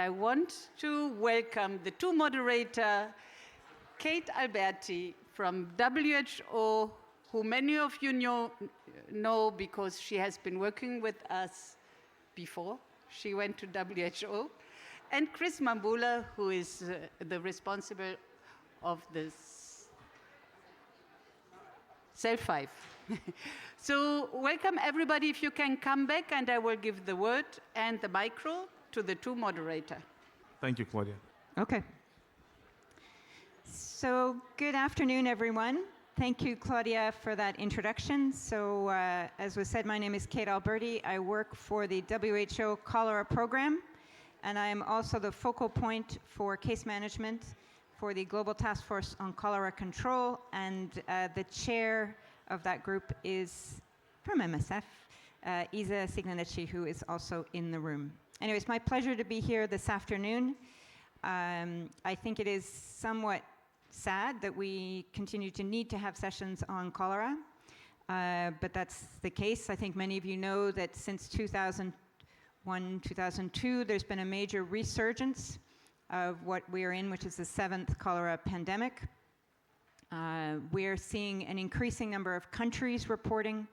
I want to welcome the two moderators, Kate Alberti from WHO, who many of you know because she has been working with us before. She went to WHO. And Chris Mambula, who is the responsible of this Cell 5. So welcome everybody. If you can come back, and I will give the word and the micro to the two moderators. Thank you, Claudia. Okay. So good afternoon, everyone. Thank you, Claudia, for that introduction. So as was said, my name is Kate Alberti. I work for the WHO Cholera Program, and I am also the focal point for case management for the Global Task Force on Cholera Control, and the chair of that group is from MSF, Isa Signanechi, who is also in the room. Anyway, it's my pleasure to be here this afternoon. I think it is somewhat sad that we continue to need to have sessions on cholera, but that's the case. I think many of you know that since 2001, 2002, there's been a major resurgence of what we are in, which is the 7th cholera pandemic. We're seeing an increasing number of countries reporting.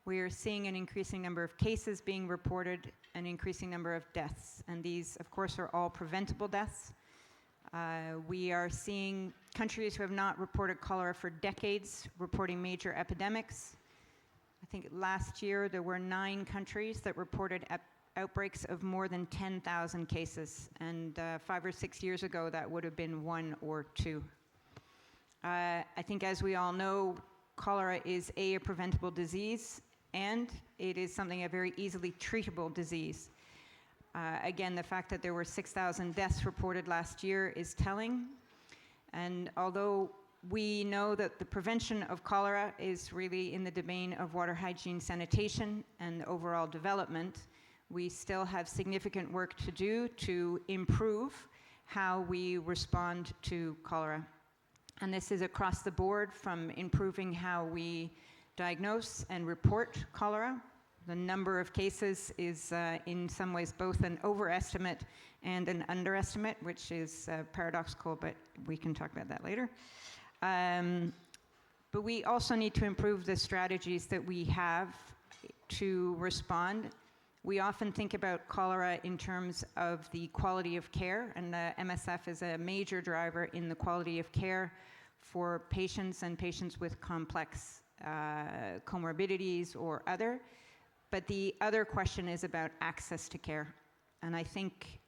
We are seeing an increasing number of cases being reported, an increasing number of deaths. And these, of course, are all preventable deaths. We are seeing countries who have not reported cholera for decades reporting major epidemics. I think last year there were 9 countries that reported outbreaks of more than 10,000 cases. And 5 or 6 years ago, that would have been 1 or 2. I think, as we all know, cholera is a preventable disease, and it is a very easily treatable disease. Again, the fact that there were 6,000 deaths reported last year is telling. And although we know that the prevention of cholera is really in the domain of water hygiene, sanitation, and overall development, we still have significant work to do to improve how we respond to cholera. And this is across the board, from improving how we diagnose and report cholera. The number of cases is in some ways both an overestimate and an underestimate, which is paradoxical, but we can talk about that later. But we also need to improve the strategies that we have to respond. We often think about cholera in terms of the quality of care, and the MSF is a major driver in the quality of care for patients and patients with complex comorbidities or other. But the other question is about access to care. And I think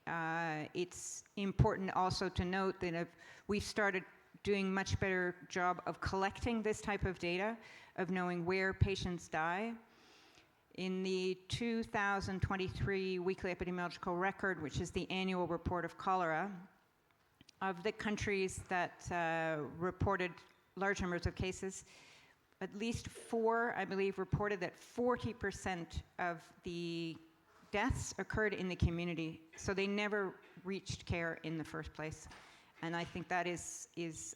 it's important also to note that we've started doing much better job of collecting this type of data, of knowing where patients die. In the 2023 Weekly Epidemiological Record, which is the annual report of cholera, of the countries that reported large numbers of cases, at least 4, I believe, reported that 40% of the deaths occurred in the community. So they never reached care in the first place. And I think that is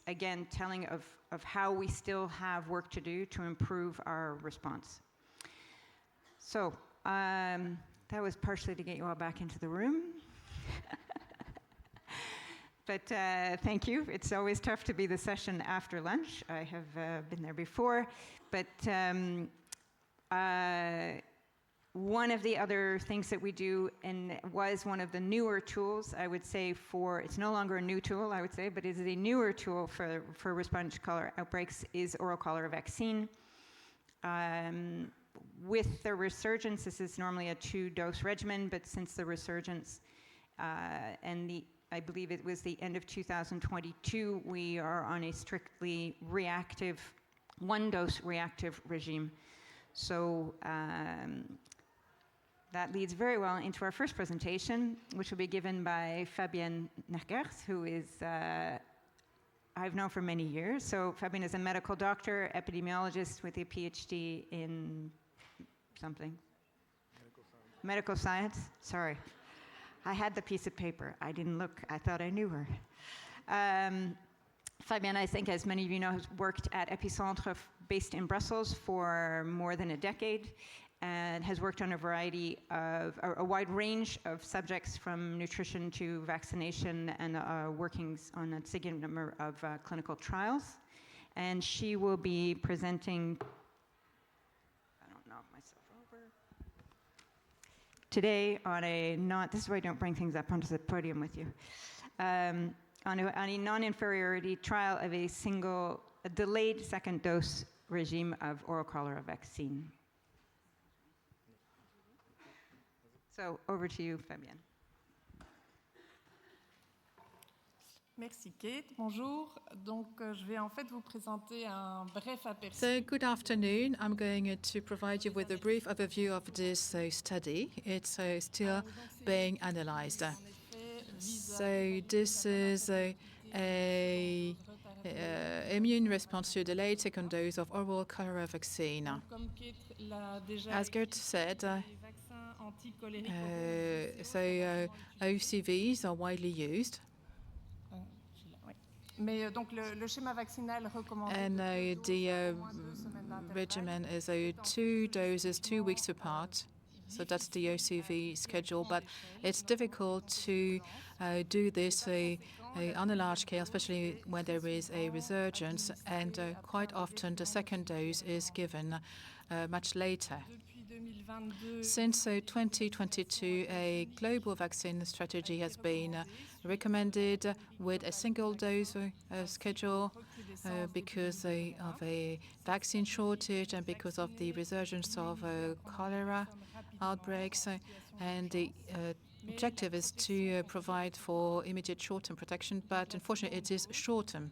again, telling of how we still have work to do to improve our response. So that was partially to get you all back into the room. But thank you. It's always tough to be the session after lunch. I have been there before. But one of the other things that we do, and was one of the newer tools, I would say, it's no longer a new tool, I would say, but it is a newer tool for responding to cholera outbreaks, is oral cholera vaccine. With the resurgence, this is normally a 2-dose regimen, but since the resurgence I believe it was the end of 2022, we are on a strictly reactive, 1-dose reactive regime. So that leads very well into our first presentation, which will be given by Fabienne Nergers, who is I've known for many years. So Fabienne is a medical doctor, epidemiologist with a PhD in something. Medical science. Sorry. I had the piece of paper. I didn't look. I thought I knew her. Fabienne, I think, as many of you know, has worked at Epicentre, based in Brussels, for more than a decade. and has worked on a variety of, a wide range of subjects from nutrition to vaccination and workings on a significant number of clinical trials. And she will be presenting, I don't knock myself over, today on a this is why I don't bring things up onto the podium with you, on a non-inferiority trial of a delayed second dose regime of oral cholera vaccine. So over to you, Fabienne. Merci Kate, bonjour. Donc je vais en fait vous présenter un bref aperçu. So good afternoon. I'm going to provide you with a brief overview of this study. It's still being analyzed. So this is a immune response to delayed second dose of oral cholera vaccine. As Gert said, OCVs are widely used. Mais donc le schéma vaccinal recommandé. And the regimen is 2 doses, 2 weeks apart. So that's the OCV schedule. But it's difficult to do this on a large scale, especially when there is a resurgence. And quite often the second dose is given much later. Since 2022, a global vaccine strategy has been recommended with a single dose schedule because of a vaccine shortage and because of the resurgence of cholera outbreaks. And the objective is to provide for immediate short-term protection, but unfortunately it is short-term.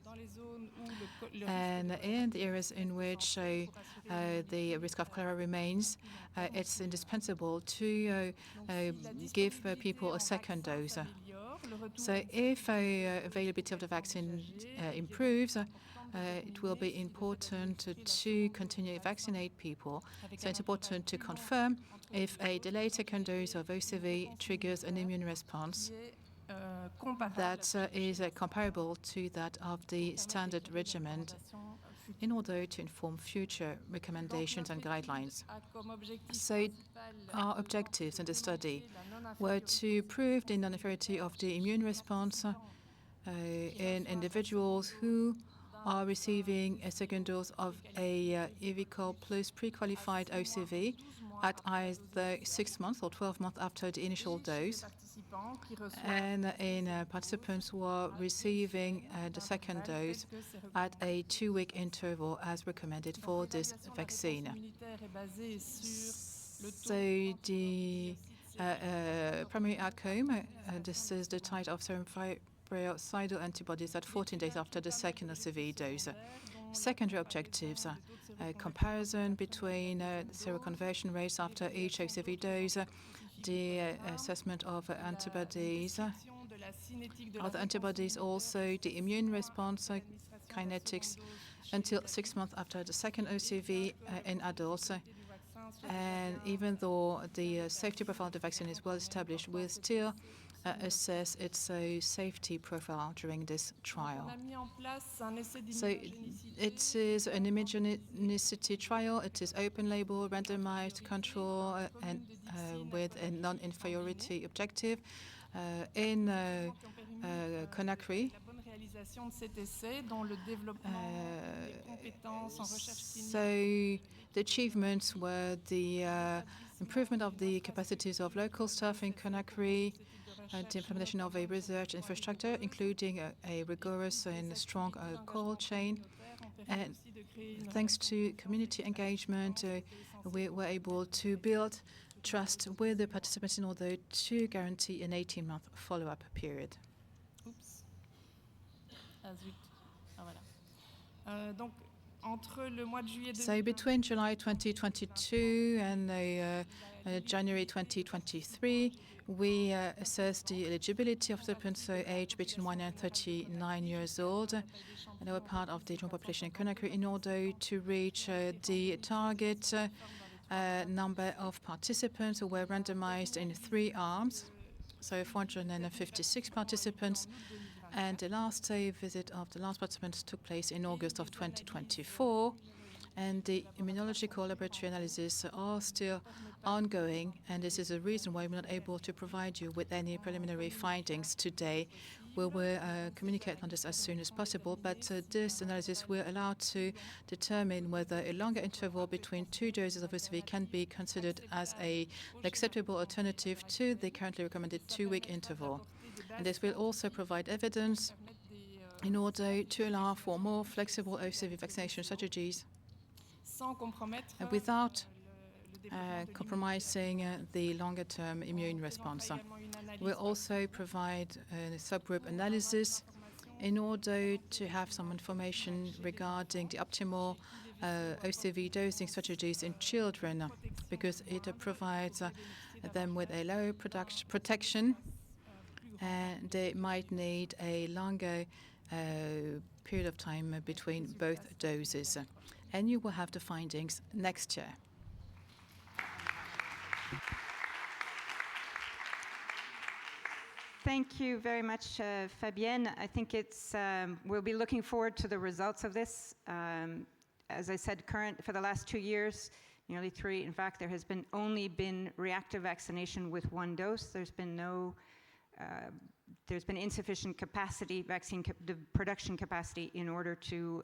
And in the areas in which the risk of cholera remains, it's indispensable to give people a second dose. So if availability of the vaccine improves, it will be important to continue to vaccinate people. So it's important to confirm if a delayed second dose of OCV triggers an immune response that is comparable to that of the standard regimen in order to inform future recommendations and guidelines. So our objectives in the study were to prove the non-inferiority of the immune response in individuals who are receiving a second dose of a EVCOL plus pre-qualified OCV at either 6 months or 12 months after the initial dose, and in participants who are receiving the second dose at a 2-week interval as recommended for this vaccine. So the primary outcome, this is the titer of serum fibrinocidal antibodies at 14 days after the second OCV dose. Secondary objectives, comparison between seroconversion rates after each OCV dose, the assessment of antibodies, other antibodies, also the immune response kinetics until 6 months after the second OCV in adults. And even though the safety profile of the vaccine is well established, we'll still assess its safety profile during this trial. So it is an immunogenicity trial. It is open label, randomized control, and with a non-inferiority objective in Conakry. So the achievements were the improvement of the capacities of local staff in Conakry, the implementation of a research infrastructure, including a rigorous and strong cold chain. And thanks to community engagement, we were able to build trust with the participants in order to guarantee an 18-month follow-up period. So between July 2022 and January 2023, we assessed the eligibility of participants aged between 1 and 39 years old, and they were part of the general population in Conakry in order to reach the target number of participants who were randomized in 3 arms, so 456 participants. And the last visit of the last participants took place in August of 2024. And the immunological laboratory analyses are still ongoing, and this is a reason why we're not able to provide you with any preliminary findings today. We will communicate on this as soon as possible, but this analysis will allow to determine whether a longer interval between 2 doses of OCV can be considered as an acceptable alternative to the currently recommended 2-week interval. And this will also provide evidence in order to allow for more flexible OCV vaccination strategies without compromising the longer-term immune response. We'll also provide a subgroup analysis in order to have some information regarding the optimal OCV dosing strategies in children, because it provides them with a low protection, and they might need a longer period of time between both doses. And you will have the findings next year. Thank you very much, Fabienne. I think we'll be looking forward to the results of this. As I said, for the last 2 years, nearly 3, in fact, there has only been reactive vaccination with 1 dose. There's been insufficient capacity, production capacity, in order to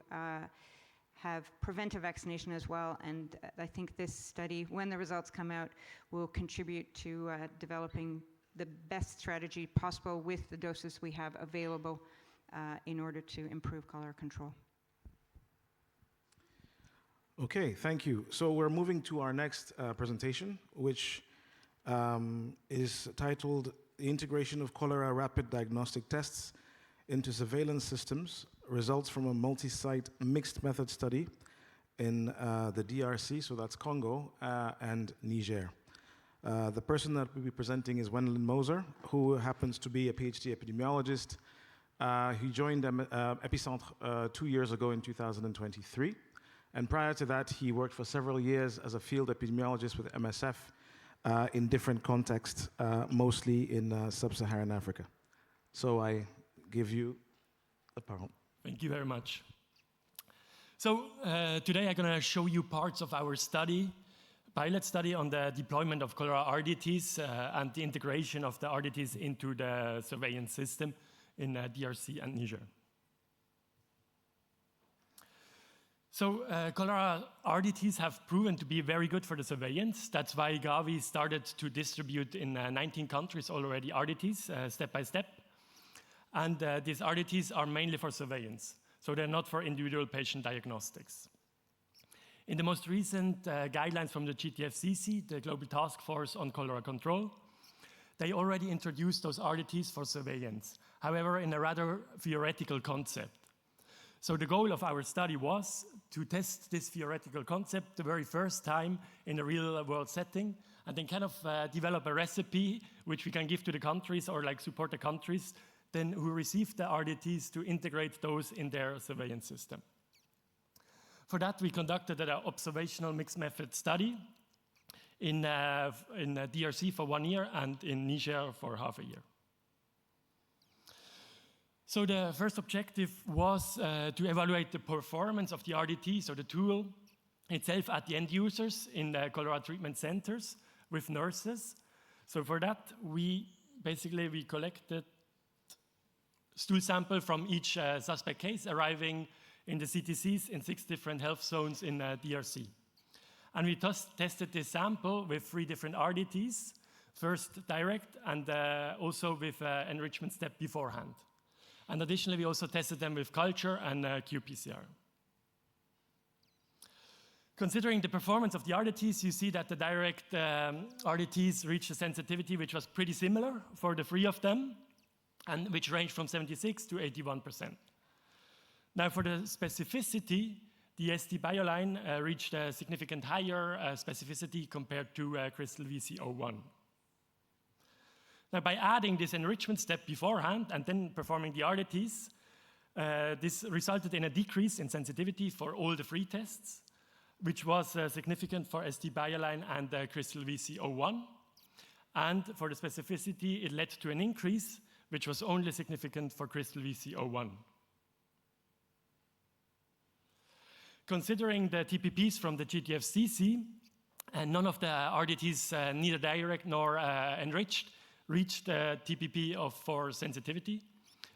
have preventive vaccination as well. And I think this study, when the results come out, will contribute to developing the best strategy possible with the doses we have available in order to improve cholera control. Okay, thank you. So we're moving to our next presentation, which is titled The Integration of Cholera Rapid Diagnostic Tests into Surveillance Systems, Results from a Multisite Mixed Method Study in the DRC, so that's Congo, and Niger. The person that will be presenting is Wendelin Moser, who happens to be a PhD epidemiologist. He joined Epicentre 2 years ago in 2023. And prior to that, he worked for several years as a field epidemiologist with MSF in different contexts, mostly in sub-Saharan Africa. So I give you the parole. Thank you very much. So today I'm going to show you parts of our pilot study on the deployment of cholera RDTs and the integration of the RDTs into the surveillance system in DRC and Niger. So cholera RDTs have proven to be very good for the surveillance. That's why Gavi started to distribute in 19 countries already RDTs step by step. And these RDTs are mainly for surveillance, so they're not for individual patient diagnostics. In the most recent guidelines from the GTFCC, the Global Task Force on Cholera Control, they already introduced those RDTs for surveillance, however, in a rather theoretical concept. So the goal of our study was to test this theoretical concept the very first time in a real-world setting, and then kind of develop a recipe which we can give to the countries or support the countries then who receive the RDTs to integrate those in their surveillance system. For that, we conducted an observational mixed method study in DRC for 1 year and in Niger for half a year. So the first objective was to evaluate the performance of the RDT, so the tool itself at the end users in the cholera treatment centers with nurses. So for that, we collected stool sample from each suspect case arriving in the CTCs in 6 different health zones in DRC. And we tested this sample with 3 different RDTs, first direct and also with enrichment step beforehand. And additionally, we also tested them with culture and qPCR. Considering the performance of the RDTs, you see that the direct RDTs reached a sensitivity which was pretty similar for the 3 of them, and which ranged from 76 to 81%. Now, for the specificity, the ST BioLine reached a significant higher specificity compared to Crystal VC01. Now, by adding this enrichment step beforehand and then performing the RDTs, this resulted in a decrease in sensitivity for all the 3 tests, which was significant for ST BioLine and Crystal VC01. And for the specificity, it led to an increase, which was only significant for Crystal VC01. considering the TPPs from the GTFCC, and none of the RDTs, neither direct nor enriched, reached the TPP for sensitivity,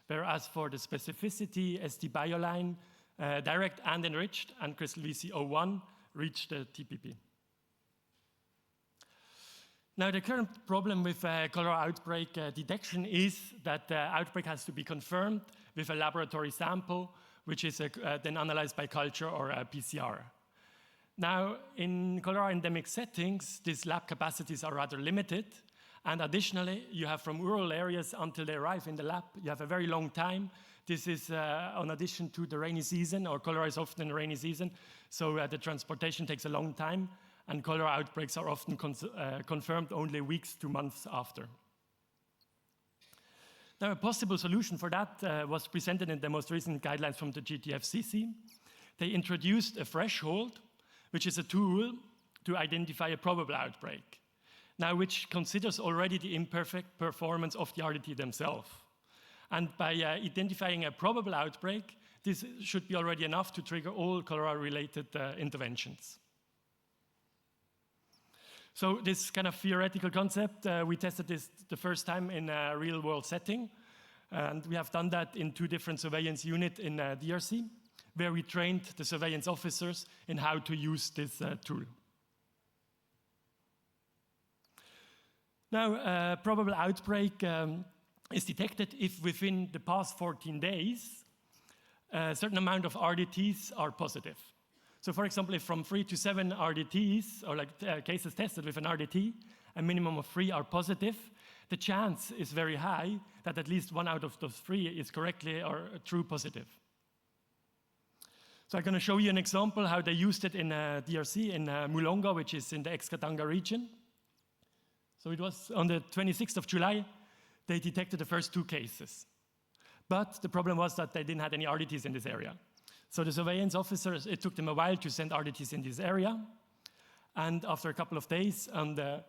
whereas for the specificity, ST Bioline, direct and enriched, and Crystal VC01 reached the TPP. Now, the current problem with cholera outbreak detection is that the outbreak has to be confirmed with a laboratory sample, which is then analyzed by culture or PCR. Now, in cholera endemic settings, these lab capacities are rather limited. And additionally, you have from rural areas until they arrive in the lab, you have a very long time. This is in addition to the rainy season, or cholera is often in rainy season, so the transportation takes a long time, and cholera outbreaks are often confirmed only weeks to months after. Now, a possible solution for that was presented in the most recent guidelines from the GTFCC. They introduced a threshold, which is a tool to identify a probable outbreak. Now, which considers already the imperfect performance of the RDT themselves. And by identifying a probable outbreak, this should be already enough to trigger all cholera-related interventions. So this kind of theoretical concept, we tested this the first time in a real-world setting. And we have done that in 2 different surveillance units in DRC, where we trained the surveillance officers in how to use this tool. Now, probable outbreak is detected if within the past 14 days, a certain amount of RDTs are positive. So for example, if from 3 to 7 RDTs, or like cases tested with an RDT, a minimum of 3 are positive, the chance is very high that at least 1 out of those 3 is correctly or true positive. So I'm going to show you an example how they used it in DRC, in Mulonga, which is in the ex-Katanga region. So it was on the 26th of July, they detected the first 2 cases. But the problem was that they didn't have any RDTs in this area. So the surveillance officers, it took them a while to send RDTs in this area. And after a couple of days, on the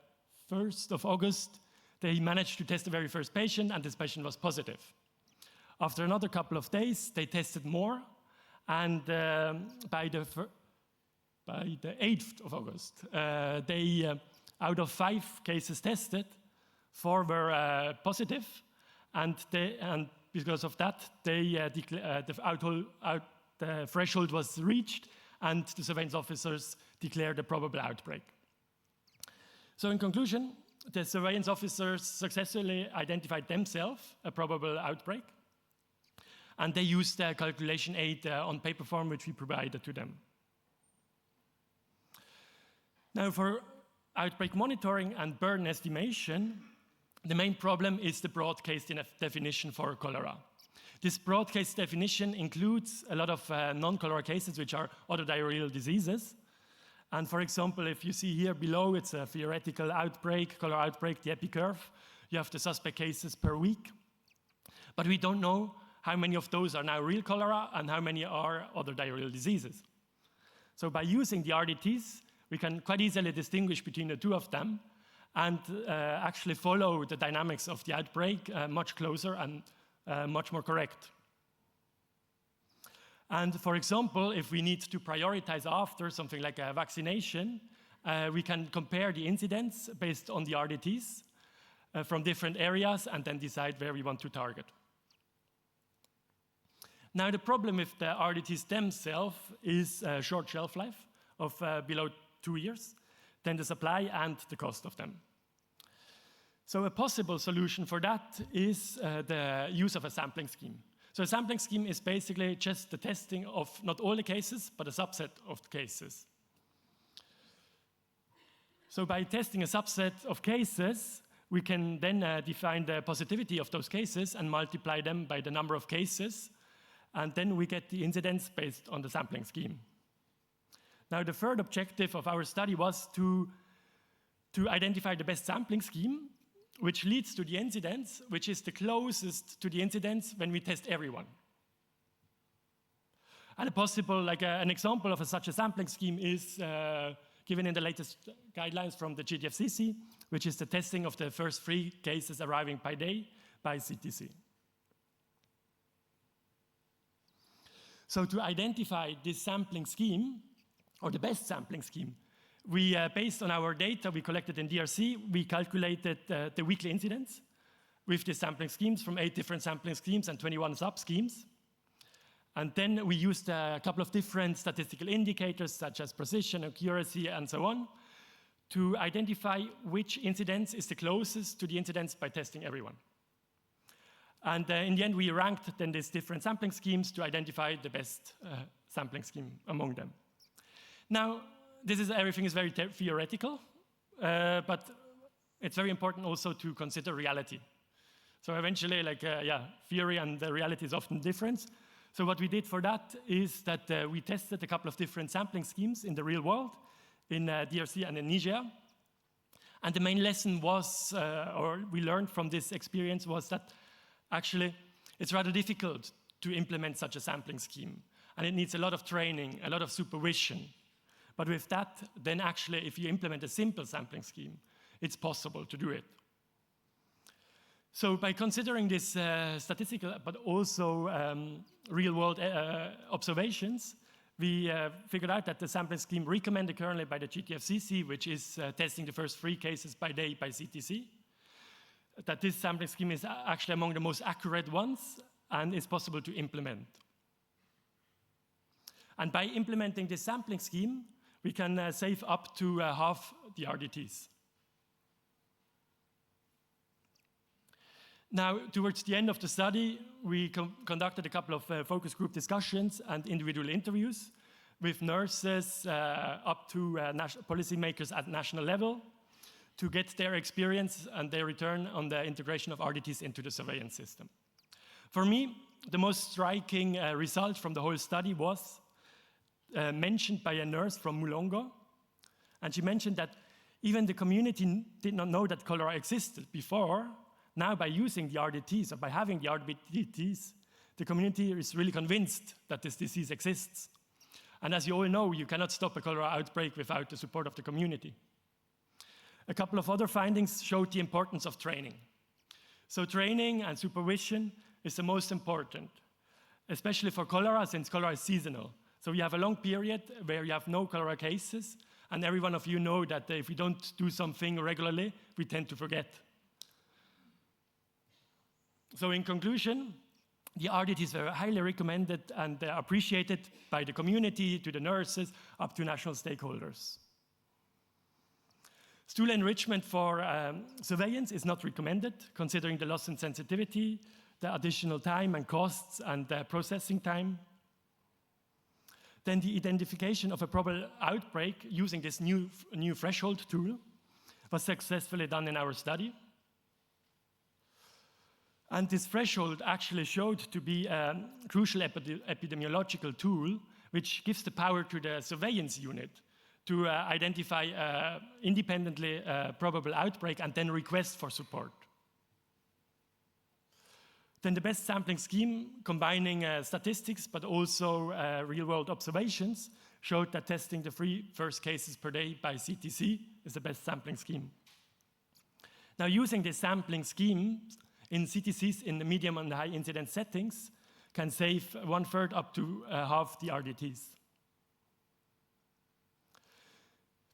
1st of August, they managed to test the very first patient, and this patient was positive. After another couple of days, they tested more, and by the 8th of August, out of 5 cases tested, 4 were positive, and because of that, the threshold was reached, and the surveillance officers declared a probable outbreak. So in conclusion, the surveillance officers successfully identified themselves a probable outbreak, and they used a calculation aid on paper form, which we provided to them. Now, for outbreak monitoring and burden estimation, the main problem is the broad case definition for cholera. This broad case definition includes a lot of non-cholera cases, which are other diarrheal diseases. And for example, if you see here below, it's a theoretical outbreak, cholera outbreak, the epicurve. You have the suspect cases per week. But we don't know how many of those are now real cholera and how many are other diarrheal diseases. So by using the RDTs, we can quite easily distinguish between the 2 of them and actually follow the dynamics of the outbreak much closer and much more correct. And for example, if we need to prioritize after something like a vaccination, we can compare the incidence based on the RDTs from different areas and then decide where we want to target. Now, the problem with the RDTs themselves is a short shelf life of below 2 years, then the supply and the cost of them. So a possible solution for that is the use of a sampling scheme. So a sampling scheme is basically just the testing of not all the cases, but a subset of the cases. So by testing a subset of cases, we can then define the positivity of those cases and multiply them by the number of cases, and then we get the incidence based on the sampling scheme. Now, the third objective of our study was to identify the best sampling scheme, which leads to the incidence, which is the closest to the incidence when we test everyone. And a possible, an example of such a sampling scheme is given in the latest guidelines from the GTFCC, which is the testing of the first 3 cases arriving per day by CTC. So to identify this sampling scheme, or the best sampling scheme, we, based on our data we collected in DRC, we calculated the weekly incidence with the sampling schemes from 8 different sampling schemes and 21 sub-schemes. And then we used a couple of different statistical indicators, such as precision, accuracy, and so on, to identify which incidence is the closest to the incidence by testing everyone. And in the end, we ranked then these different sampling schemes to identify the best sampling scheme among them. Now, everything is very theoretical, but it's very important also to consider reality. So eventually, theory and the reality is often different. So what we did for that is that we tested a couple of different sampling schemes in the real world, in DRC and in Niger. And the main lesson was, or we learned from this experience, was that actually it's rather difficult to implement such a sampling scheme. And it needs a lot of training, a lot of supervision. But with that, then actually, if you implement a simple sampling scheme, it's possible to do it. So by considering this statistical, but also real-world observations, we figured out that the sampling scheme recommended currently by the GTFCC, which is testing the first 3 cases by day by CTC, that this sampling scheme is actually among the most accurate ones and is possible to implement. And by implementing this sampling scheme, we can save up to half the RDTs. Now, towards the end of the study, we conducted a couple of focus group discussions and individual interviews with nurses up to policymakers at national level to get their experience and their return on the integration of RDTs into the surveillance system. For me, the most striking result from the whole study was mentioned by a nurse from Mulongo, and she mentioned that even the community did not know that cholera existed before. Now, by using the RDTs, or by having the RDTs, the community is really convinced that this disease exists. And as you all know, you cannot stop a cholera outbreak without the support of the community. A couple of other findings showed the importance of training. So training and supervision is the most important, especially for cholera, since cholera is seasonal. So you have a long period where you have no cholera cases, and every one of you know that if we don't do something regularly, we tend to forget. So in conclusion, the RDTs were highly recommended and appreciated by the community, to the nurses, up to national stakeholders. Stool enrichment for surveillance is not recommended, considering the loss in sensitivity, the additional time and costs, and the processing time. Then the identification of a probable outbreak using this new threshold tool was successfully done in our study. And this threshold actually showed to be a crucial epidemiological tool, which gives the power to the surveillance unit to identify independently a probable outbreak and then request for support. Then the best sampling scheme, combining statistics but also real-world observations, showed that testing the 3 first cases per day by CTC is the best sampling scheme. Now, using this sampling scheme in CTCs in the medium and high incidence settings can save 1/3 up to half the RDTs.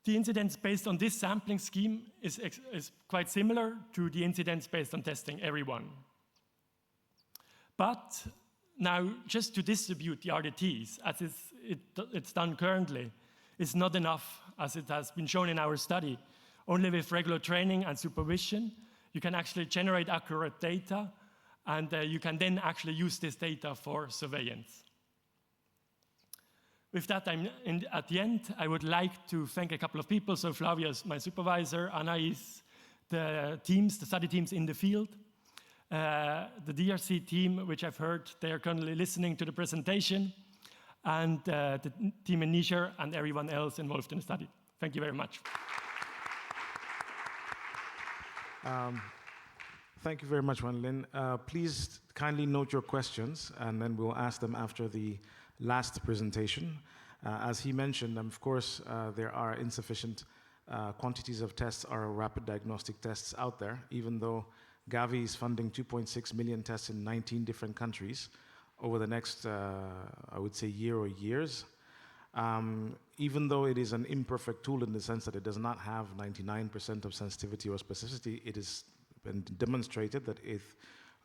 The incidence based on this sampling scheme is quite similar to the incidence based on testing everyone. But now, just to distribute the RDTs, as it's done currently, is not enough, as it has been shown in our study. Only with regular training and supervision, you can actually generate accurate data, and you can then actually use this data for surveillance. With that, at the end, I would like to thank a couple of people. So Flavia is my supervisor, Anna is the study teams in the field, the DRC team, which I've heard they are currently listening to the presentation, and the team in Niger, and everyone else involved in the study. Thank you very much. Thank you very much, Wendelin. Please kindly note your questions, and then we'll ask them after the last presentation. As he mentioned, of course, there are insufficient quantities of tests or rapid diagnostic tests out there, even though Gavi is funding 2.6 million tests in 19 different countries. over the next, I would say, year or years. Even though it is an imperfect tool in the sense that it does not have 99% of sensitivity or specificity, it has been demonstrated that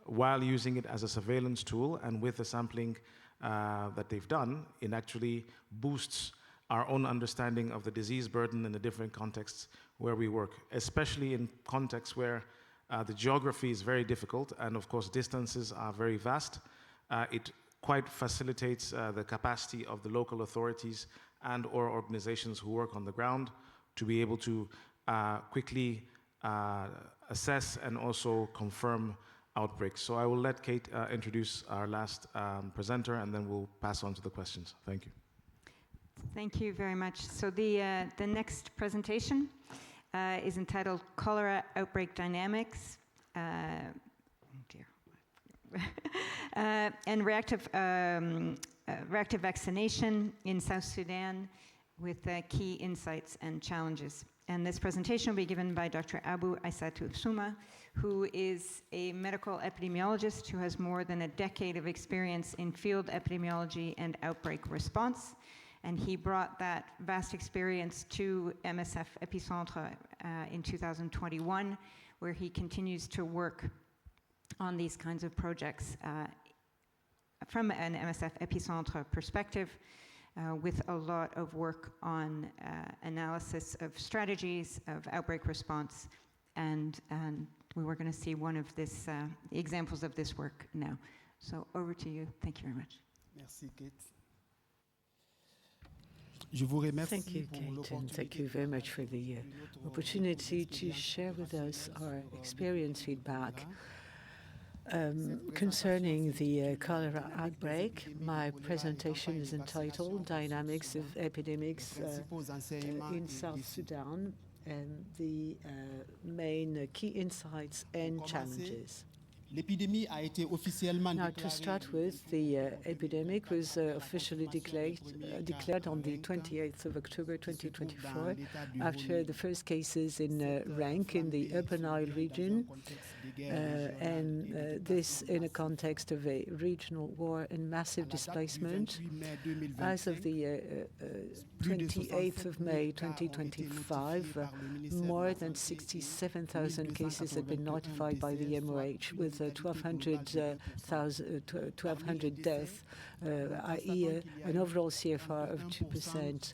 while using it as a surveillance tool and with the sampling that they've done, it actually boosts our own understanding of the disease burden in the different contexts where we work, especially in contexts where the geography is very difficult and of course distances are very vast. It quite facilitates the capacity of the local authorities and or organizations who work on the ground to be able to quickly assess and also confirm outbreaks. So I will let Kate introduce our last presenter, and then we'll pass on to the questions. Thank you. Thank you very much. So the next presentation is entitled Cholera Outbreak Dynamics. And reactive vaccination in South Sudan with key insights and challenges. And this presentation will be given by Dr. Abou Aissata Soumah, who is a medical epidemiologist who has more than a decade of experience in field epidemiology and outbreak response. And he brought that vast experience to MSF Epicentre in 2021, where he continues to work on these kinds of projects from an MSF Epicentre perspective, with a lot of work on analysis of strategies of outbreak response, and we were going to see one of this examples of this work now. So over to you. Thank you very much. Merci, Kate. Thank you, Kate, and thank you very much for the opportunity to share with us our experience feedback concerning the cholera outbreak. My presentation is entitled Dynamics of Epidemics in South Sudan, and the main key insights and challenges. Now, to start with, the epidemic was officially declared on the 28th of October 2024 after the first cases in rank in the Upper Nile region, and this in a context of a regional war and massive displacement. As of the 28th of May 2025, more than 67,000 cases had been notified by the MOH, with 1,200 deaths, i.e. an overall CFR of 2%.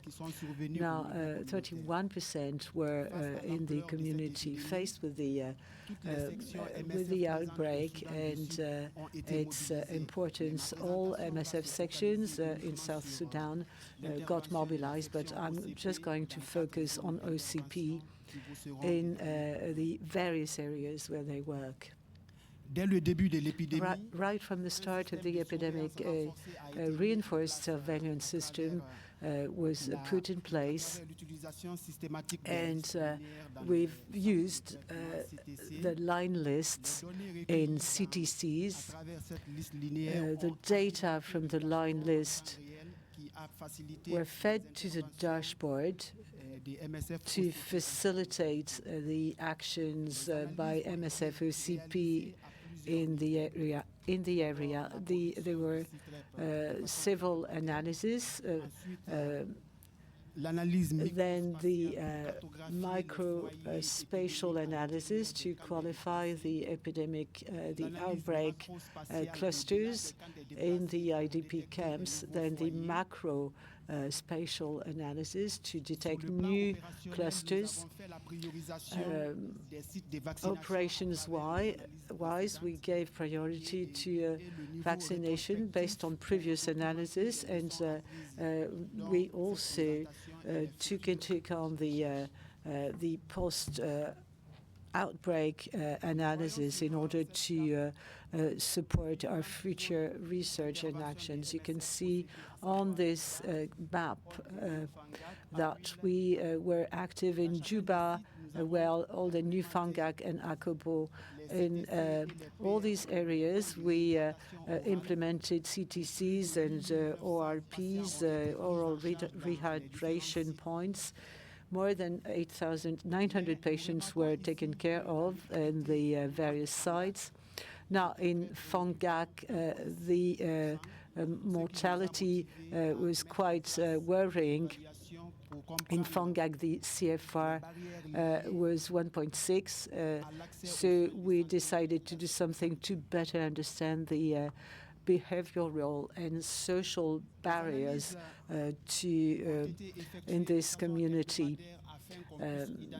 Now, 31% were in the community faced with the outbreak and its importance. All MSF sections in South Sudan got mobilized, but I'm just going to focus on OCP in the various areas where they work. Right from the start of the epidemic, a reinforced surveillance system was put in place, and we've used the line lists in CTCs. The data from the line list were fed to the dashboard to facilitate the actions by MSF OCP in the area. There were several analyses. Then the micro-spatial analysis to qualify the epidemic, the outbreak clusters in the IDP camps. Then the macro spatial analysis to detect new clusters. Operations-wise, we gave priority to vaccination based on previous analysis, and we also took into account the post outbreak analysis in order to support our future research and actions. You can see on this map that we were active in Juba, all the Nufangak and Akobo. In all these areas, we implemented CTCs and ORPs, oral rehydration points. More than 8,900 patients were taken care of in the various sites. Now, in Fongak, the mortality was quite worrying. In Fongak, the CFR was 1.6, so we decided to do something to better understand the behavioral and social barriers in this community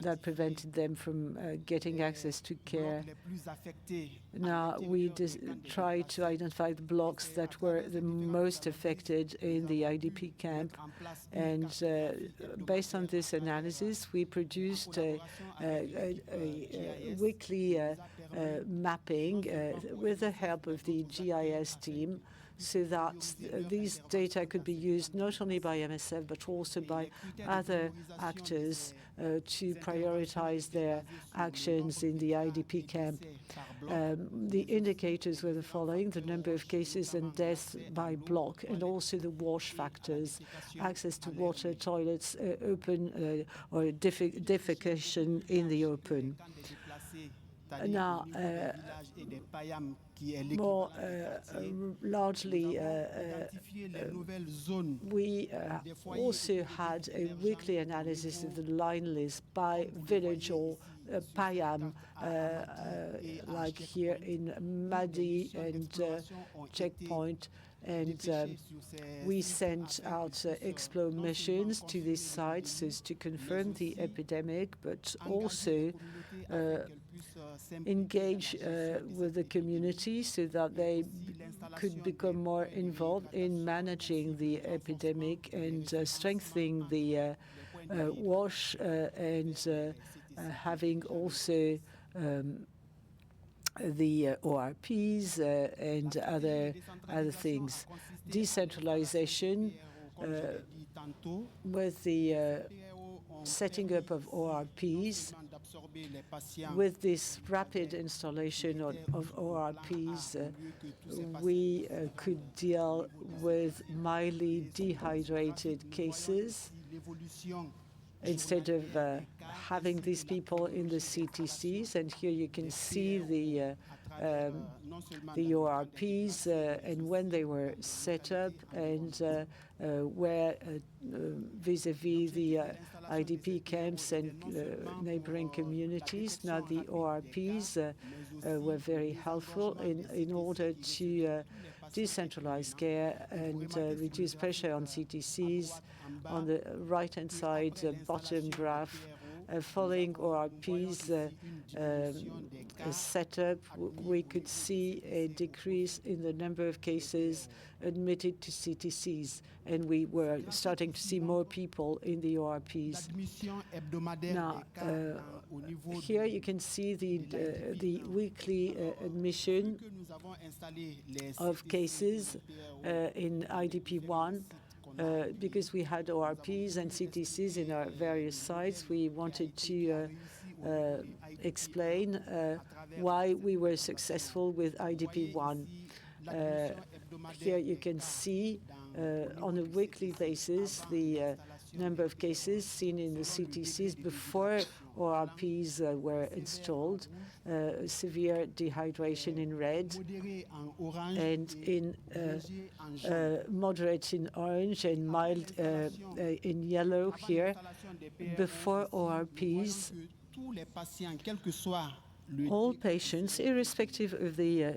that prevented them from getting access to care. Now, we tried to identify the blocks that were the most affected in the IDP camp, and based on this analysis, we produced a weekly mapping with the help of the GIS team, so that these data could be used not only by MSF but also by other actors to prioritize their actions in the IDP camp. The indicators were the following: the number of cases and deaths by block, and also the wash factors, access to water, toilets, open or defecation in the open. Now, more largely, we also had a weekly analysis of the line list by village or Payam, like here in Madi and Checkpoint. And we sent out explore missions to these sites as to confirm the epidemic, but also engage with the community so that they could become more involved in managing the epidemic and strengthening the WASH and having also the ORPs and other things. Decentralization with the setting up of ORPs. With this rapid installation of ORPs, we could deal with mildly dehydrated cases instead of having these people in the CTCs. And here you can see the ORPs and when they were set up and where vis-a-vis the IDP camps and neighboring communities. Now, the ORPs were very helpful in order to decentralize care and reduce pressure on CTCs. On the right-hand side, bottom graph, following ORPs setup, we could see a decrease in the number of cases admitted to CTCs, and we were starting to see more people in the ORPs. Now, here you can see the weekly admission of cases in IDP1. Because we had ORPs and CTCs in our various sites, we wanted to explain why we were successful with IDP1. Here you can see on a weekly basis the number of cases seen in the CTCs before ORPs were installed, severe dehydration in red, and in moderate in orange and mild in yellow here. Before ORPs, all patients, irrespective of the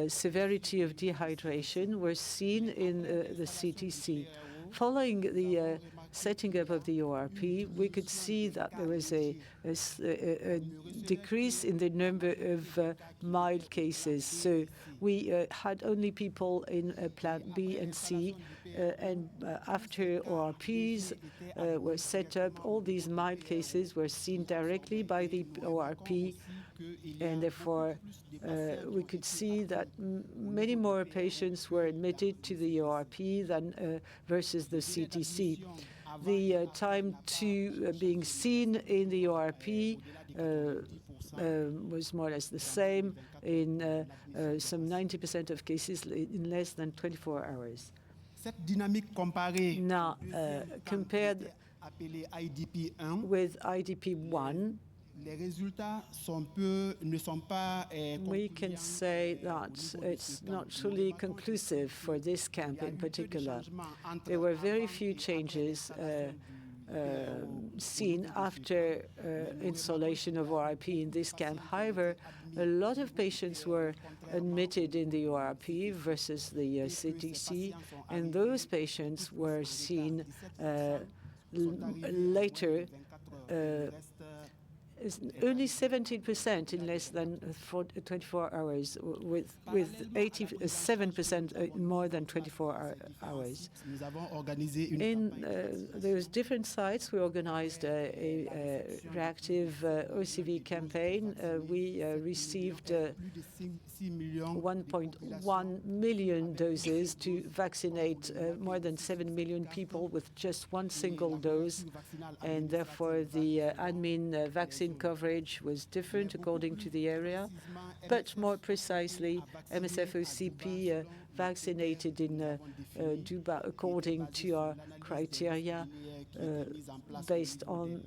severity of dehydration, were seen in the CTC. Following the setting up of the ORP, we could see that there was a decrease in the number of mild cases. So we had only people in Plant B and C, and after ORPs were set up, all these mild cases were seen directly by the ORP, and therefore we could see that many more patients were admitted to the ORP than versus the CTC. The time to being seen in the ORP was more or less the same in some 90% of cases in less than 24 hours. Now, compared with IDP1, We can say that it's not truly conclusive for this camp in particular. There were very few changes seen after installation of ORP in this camp. However, a lot of patients were admitted in the ORP versus the CTC, and those patients were seen later. Only 17% in less than 24 hours, with 87% more than 24 hours. In those different sites, we organized a reactive OCV campaign. We received 1.1 million doses to vaccinate more than 7 million people with just one single dose, and therefore the admin vaccine coverage was different according to the area, but more precisely, MSF-OCP vaccinated in Juba according to our criteria based on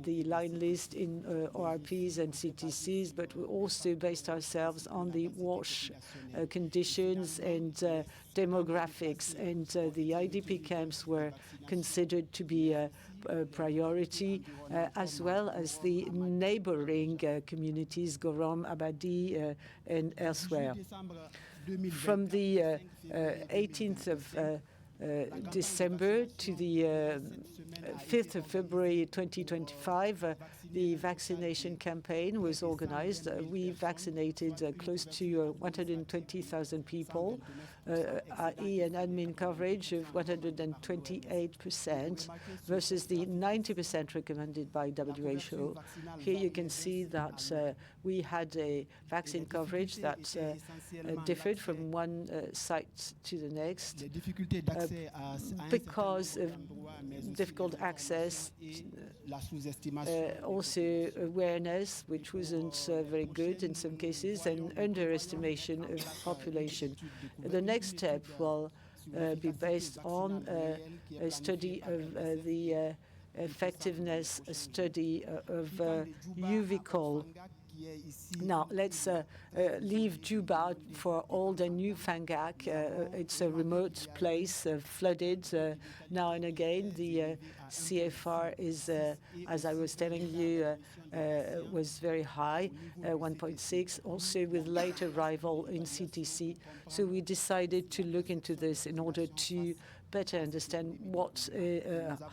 the line list in ORPs and CTCs, but we also based ourselves on the WASH conditions and demographics, and the IDP camps were considered to be a priority, as well as the neighboring communities, Gorom, Abadi, and elsewhere. From the 18th of December to the 5th of February 2025, the vaccination campaign was organized. We vaccinated close to 120,000 people, i.e. an admin coverage of 128% versus the 90% recommended by WHO. Here you can see that we had a vaccine coverage that differed from one site to the next because of difficult access, also awareness, which wasn't very good in some cases, and underestimation of population. The next step will be based on a study of the effectiveness study of UVCOL. Now, let's leave Juba for old and new Fangak. It's a remote place, flooded now and again. The CFR is, as I was telling you, was very high, 1.6, also with late arrival in CTC. So we decided to look into this in order to better understand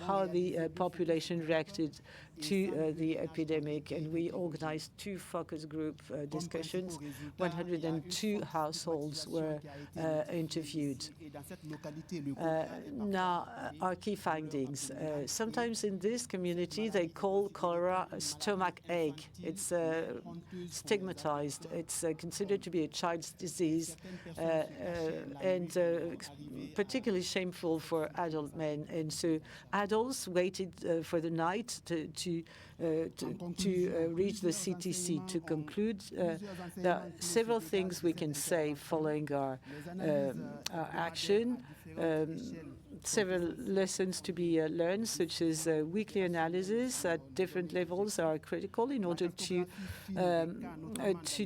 how the population reacted to the epidemic, and we organized two focus group discussions. 102 households were interviewed. Now, our key findings. Sometimes in this community, they call cholera a stomach ache. It's stigmatized. It's considered to be a child's disease, and particularly shameful for adult men. And so adults waited for the night to reach the CTC. To conclude, there are several things we can say following our action. Several lessons to be learned, such as weekly analysis at different levels are critical in order to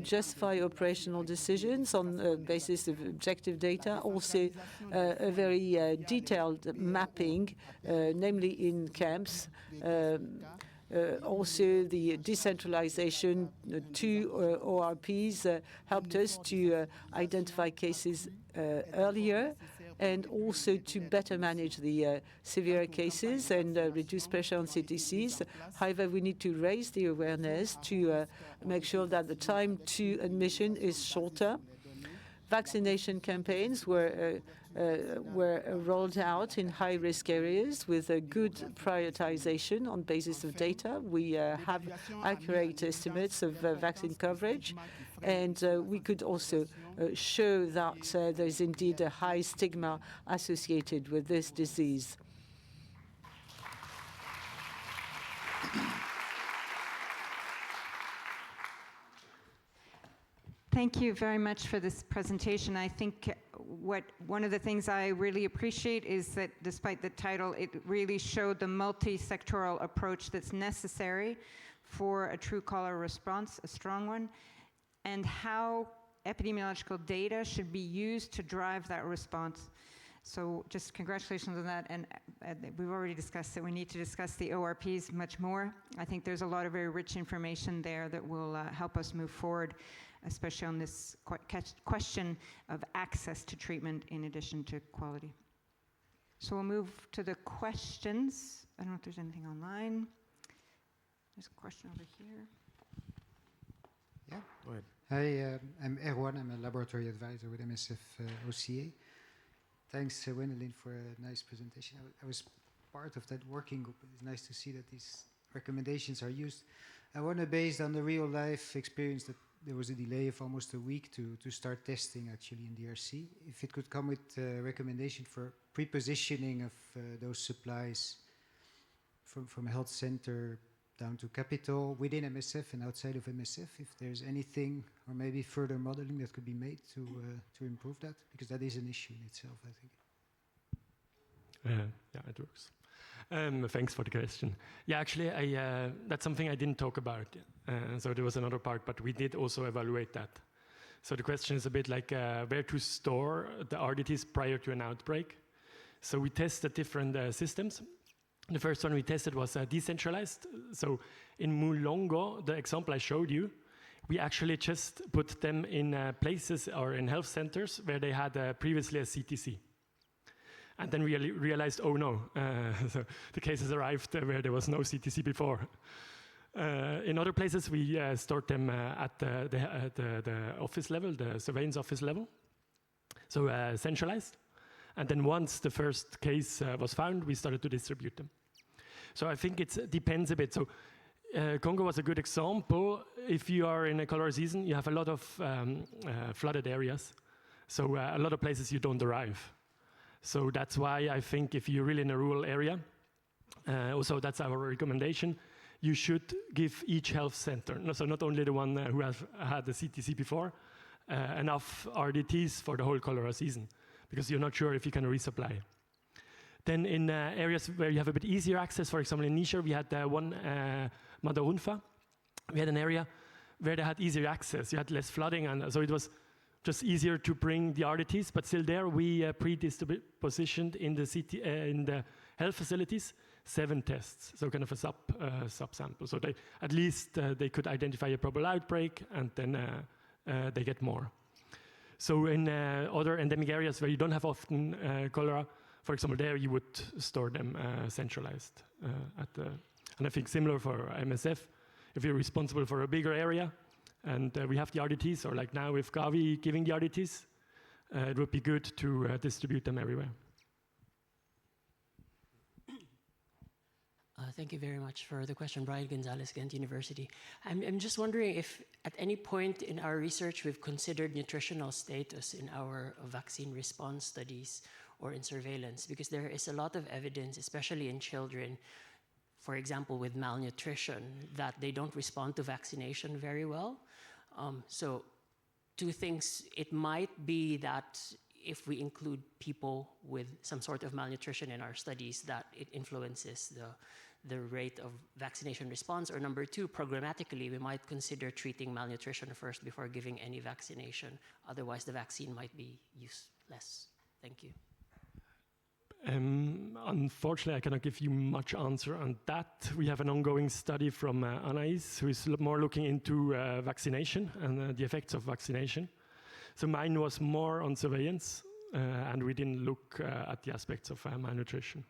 justify operational decisions on the basis of objective data. Also, a very detailed mapping, namely in camps. Also, the decentralization to ORPs helped us to identify cases earlier, and also to better manage the severe cases and reduce pressure on CTCs. However, we need to raise the awareness to make sure that the time to admission is shorter. Vaccination campaigns were rolled out in high-risk areas with a good prioritization on basis of data. We have accurate estimates of vaccine coverage, and we could also show that there's indeed a high stigma associated with this disease. Thank you very much for this presentation. I think one of the things I really appreciate is that despite the title, it really showed the multi-sectoral approach that's necessary for a true cholera response, a strong one, and how epidemiological data should be used to drive that response. So just congratulations on that, and we've already discussed that we need to discuss the ORPs much more. I think there's a lot of very rich information there that will help us move forward, especially on this question of access to treatment in addition to quality. So we'll move to the questions. I don't know if there's anything online. There's a question over here. Yeah. Go ahead. Hi, I'm Erwan. I'm a laboratory advisor with MSF OCA. Thanks, Wendelin, for a nice presentation. I was part of that working group. It's nice to see that these recommendations are used. I wonder, based on the real-life experience, that there was a delay of almost a week to start testing, actually, in DRC. If it could come with a recommendation for pre-positioning of those supplies from a health center down to capital, within MSF and outside of MSF, if there's anything or maybe further modeling that could be made to improve that, because that is an issue in itself, I think. Yeah, it works. Thanks for the question. Yeah, actually, that's something I didn't talk about. So there was another part, but we did also evaluate that. So the question is a bit like where to store the RDTs prior to an outbreak. So we tested different systems. The first one we tested was decentralized. So in Mulongo, the example I showed you, we actually just put them in places or in health centers where they had previously a CTC. And then we realized, oh no, so the cases arrived where there was no CTC before. In other places, we stored them at the office level, the surveillance office level, so centralized. And then once the first case was found, we started to distribute them. So I think it depends a bit. So Congo was a good example. If you are in a cholera season, you have a lot of flooded areas. So a lot of places you don't arrive. So that's why I think if you're really in a rural area, also that's our recommendation, you should give each health center, so not only the one who has had the CTC before, enough RDTs for the whole cholera season, because you're not sure if you can resupply. Then in areas where you have a bit easier access, for example in Niger, we had one Madarunfa. We had an area where they had easier access. You had less flooding, and so it was just easier to bring the RDTs, but still there we pre-positioned in the health facilities 7 tests, so kind of a sub-sample. So they at least they could identify a probable outbreak, and then they get more. So in other endemic areas where you don't have often cholera, for example, there you would store them centralized and I think similar for MSF, if you're responsible for a bigger area and we have the RDTs, or like now with Gavi giving the RDTs, it would be good to distribute them everywhere. Thank you very much for the question, Brian Gonzalez, Ghent University. I'm just wondering if at any point in our research we've considered nutritional status in our vaccine response studies or in surveillance, because there is a lot of evidence, especially in children, for example, with malnutrition, that they don't respond to vaccination very well. So 2 things, it might be that if we include people with some sort of malnutrition in our studies, that it influences the rate of vaccination response, or number 2, programmatically, we might consider treating malnutrition first before giving any vaccination. Otherwise, the vaccine might be useless. Thank you. Unfortunately, I cannot give you much answer on that. We have an ongoing study from Anaïs, who is more looking into vaccination and the effects of vaccination. So mine was more on surveillance, and we didn't look at the aspects of malnutrition.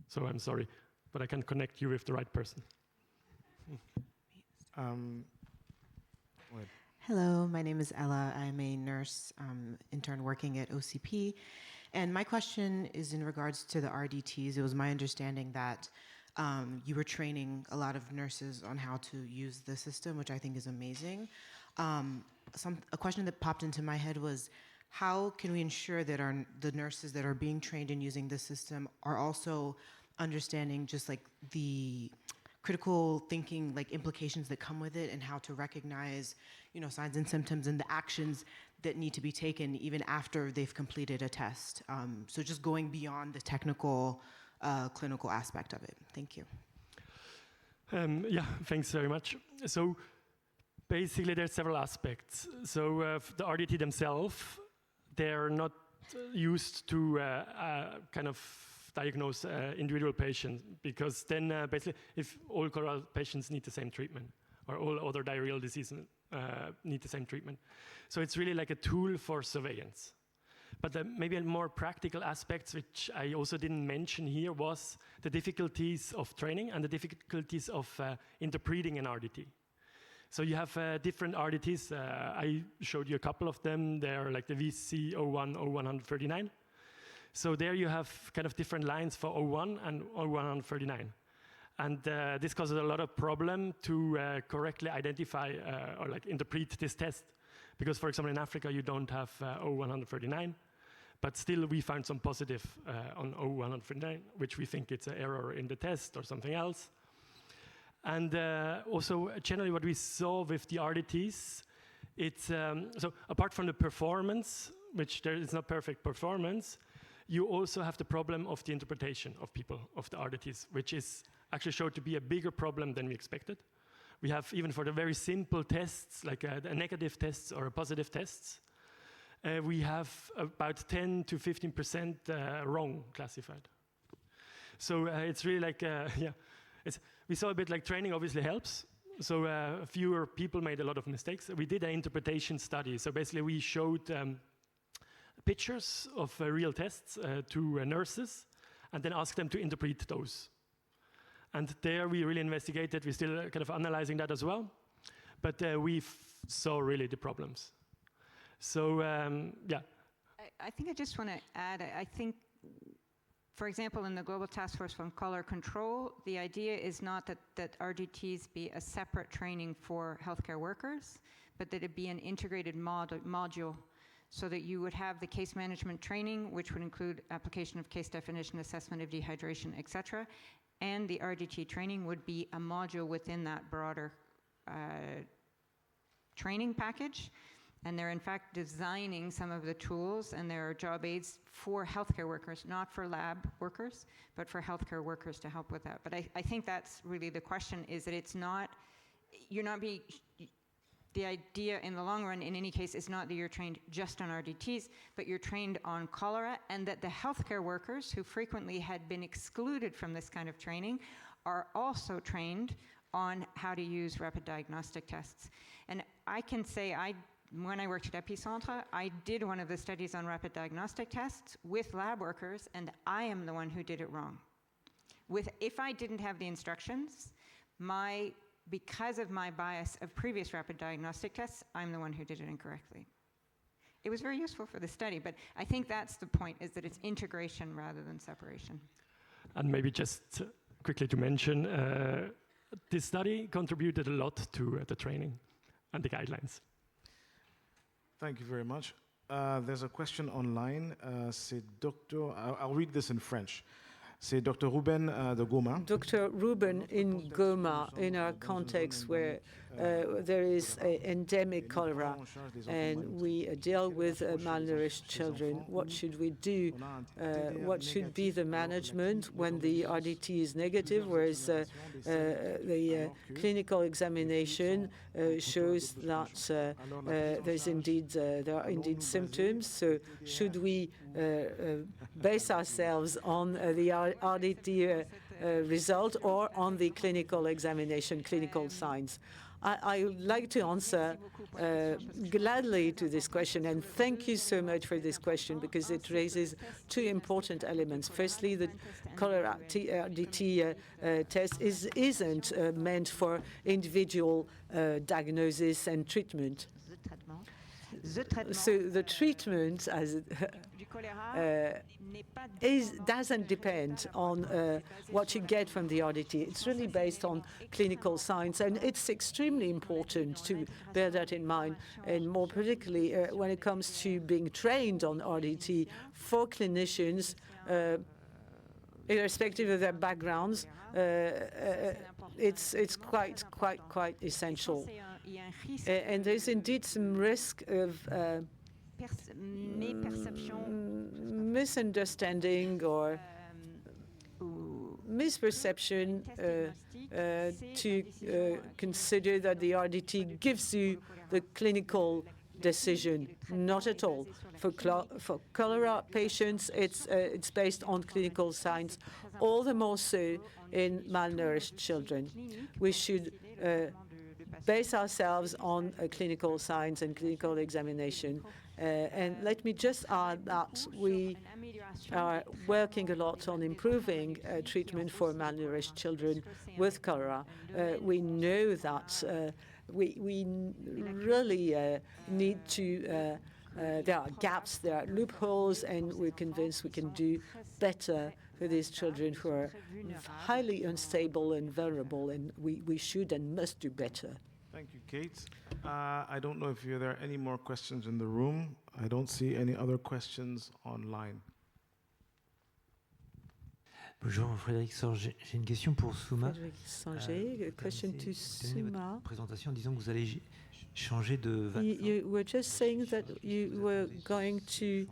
So I'm sorry, but I can connect you with the right person. Hello, my name is Ella. I'm a nurse intern working at OCP. And my question is in regards to the RDTs. It was my understanding that you were training a lot of nurses on how to use the system, which I think is amazing. A question that popped into my head was, how can we ensure that the nurses that are being trained in using this system are also understanding just like the critical thinking, like implications that come with it, and how to recognize, signs and symptoms and the actions that need to be taken even after they've completed a test. So just going beyond the technical, clinical aspect of it. Thank you. Yeah, thanks very much. So basically there's several aspects. So the RDT themselves, they're not used to kind of diagnose individual patients, because then basically if all cholera patients need the same treatment, or all other diarrheal diseases need the same treatment. So it's really like a tool for surveillance. But maybe a more practical aspects, which I also didn't mention here, was the difficulties of training and the difficulties of interpreting an RDT. So you have different RDTs. I showed you a couple of them. They're like the VC01, 0139. So there you have kind of different lines for 01 and 0139. And this causes a lot of problem to correctly identify or like interpret this test. Because, for example, in Africa, you don't have 0139. But still, we found some positive on 0139, which we think it's an error in the test or something else. And also, generally, what we saw with the RDTs, it's so apart from the performance, which there is not perfect performance, you also have the problem of the interpretation of people of the RDTs, which is actually showed to be a bigger problem than we expected. We have, even for the very simple tests, like a negative tests or a positive tests, we have about 10 to 15% wrong classified. So it's really like, yeah, we saw a bit like training obviously helps. So fewer people made a lot of mistakes. We did an interpretation study. So basically we showed pictures of real tests to nurses and then asked them to interpret those. And there we really investigated. We're still kind of analyzing that as well. But we saw really the problems. So, yeah. I think I just want to add, I think, for example, in the Global Task Force on Cholera Control, the idea is not that RDTs be a separate training for healthcare workers, but that it be an integrated module, so that you would have the case management training, which would include application of case definition, assessment of dehydration, et cetera, and the RDT training would be a module within that broader training package. And they're in fact designing some of the tools, and there are job aids for healthcare workers, not for lab workers, but for healthcare workers to help with that. But I think that's really the question, is that it's not, you're not being, the idea in the long run in any case is not that you're trained just on RDTs, but you're trained on cholera, and that the healthcare workers who frequently had been excluded from this kind of training are also trained on how to use rapid diagnostic tests. And I can say when I worked at Epicentre, I did one of the studies on rapid diagnostic tests with lab workers, and I am the one who did it wrong. If I didn't have the instructions, because of my bias of previous rapid diagnostic tests, I'm the one who did it incorrectly. It was very useful for the study, but I think that's the point, is that it's integration rather than separation. And maybe just quickly to mention, this study contributed a lot to the training and the guidelines. Thank you very much. There's a question online. I'll read this in French. C'est Dr. Ruben de Goma. Dr. Ruben in Goma, in our context where there is an endemic cholera and we deal with malnourished children, what should we do? What should be the management when the RDT is negative, whereas the clinical examination shows that there are indeed symptoms? So should we base ourselves on the RDT result or on the clinical examination, clinical signs? I would like to answer gladly to this question, and thank you so much for this question, because it raises two important elements. Firstly, the cholera RDT test isn't meant for individual diagnosis and treatment. So the treatment doesn't depend on what you get from the RDT. It's really based on clinical science, and it's extremely important to bear that in mind, and more particularly when it comes to being trained on RDT for clinicians, irrespective of their backgrounds. It's quite essential. And there's indeed some risk of misunderstanding or misperception to consider that the RDT gives you the clinical decision. Not at all. For cholera patients, it's based on clinical signs, all the more so in malnourished children. We should base ourselves on clinical signs and clinical examination. And let me just add that we are working a lot on improving treatment for malnourished children with cholera. We know that we really need to, there are gaps, there are loopholes, and we're convinced we can do better for these children who are highly unstable and vulnerable, and we should and must do better. Thank you, Kate. I don't know if there are any more questions in the room. I don't see any other questions online. Bonjour, Frédéric Sanger. J'ai une question pour Soumah. Frédéric Sanger, a question to Soumah. Présentation, disons que vous allez changer de vaccin. You were just saying that you were going to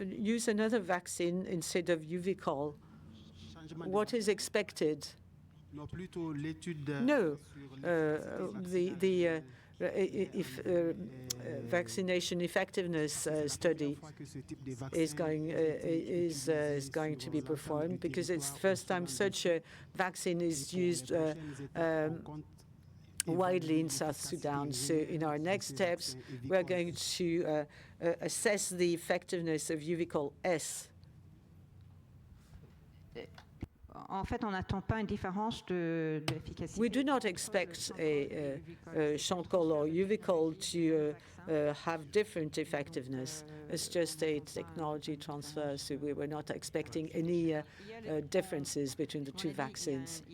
use another vaccine instead of Uvicol. What is expected? No, vaccination effectiveness study is going to be performed because it's the first time such a vaccine is used widely in South Sudan. So in our next steps, we're going to assess the effectiveness of Uvicol S. En fait, on n'attend pas une différence d'efficacité. We do not expect a Chancol or Uvicol to have different effectiveness. It's just a technology transfer, so we were not expecting any differences between the two vaccines.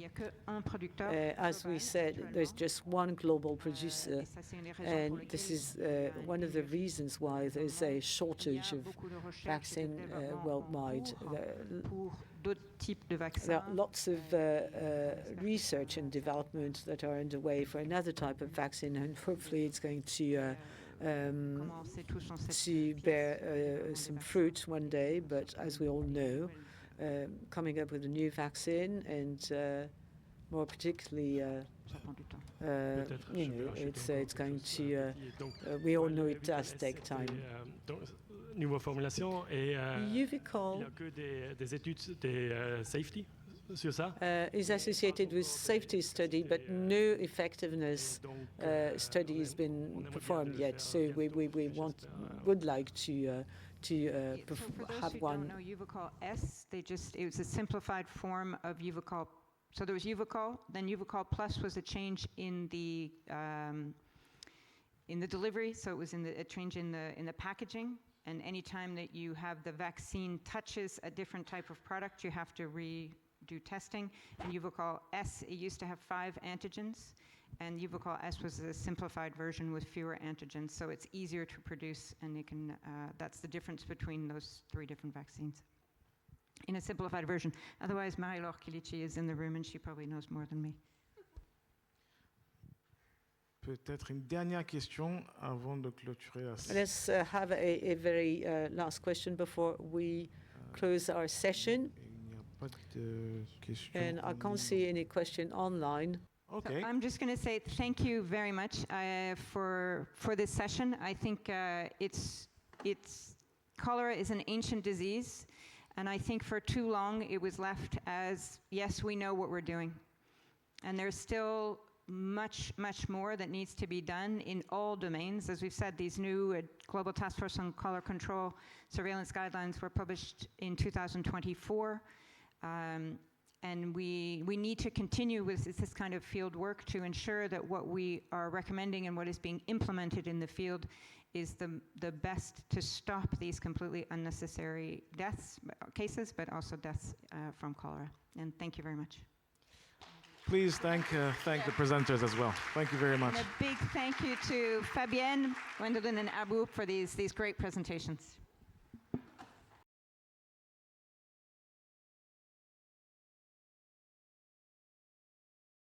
As we said, there's just one global producer, and this is one of the reasons why there's a shortage of vaccine worldwide. There are lots of research and development that are underway for another type of vaccine, and hopefully it's going to bear some fruit one day. But as we all know, coming up with a new vaccine, and more particularly, it's going to. We all know it does take time. Nouvelle formulation et Uvicol il n'y a que des études de safety sur ça. Is associated with safety study, but no effectiveness study has been performed yet. So we would like to have one. Know Uvicol S, it was a simplified form of Uvicol. So there was Uvicol, then Uvicol Plus was a change in the delivery. So it was a change in the packaging. And any time that you have the vaccine touches a different type of product, you have to redo testing. And Uvicol S, it used to have 5 antigens, and Uvicol S was a simplified version with fewer antigens, so it's easier to produce, and it can. That's the difference between those 3 different vaccines in a simplified version. Otherwise, Marie-Laure Kilici is in the room, and she probably knows more than me. Peut-être une dernière question avant de clôturer la session. Let's have a very last question before we close our session. Il n'y a pas de questions. And I can't see any question online. Okay. So I'm just going to say thank you very much for this session. I think cholera is an ancient disease, and I think for too long it was left as, yes, we know what we're doing. And there's still much more that needs to be done in all domains. As we've said, these new Global Task Force on Cholera Control surveillance guidelines were published in 2024. And we need to continue with this kind of field work to ensure that what we are recommending and what is being implemented in the field is the best to stop these completely unnecessary cases, but also deaths from cholera. And thank you very much. Please thank the presenters as well. Thank you very much. And a big thank you to Fabienne, Wendelin, and Abou for these great presentations.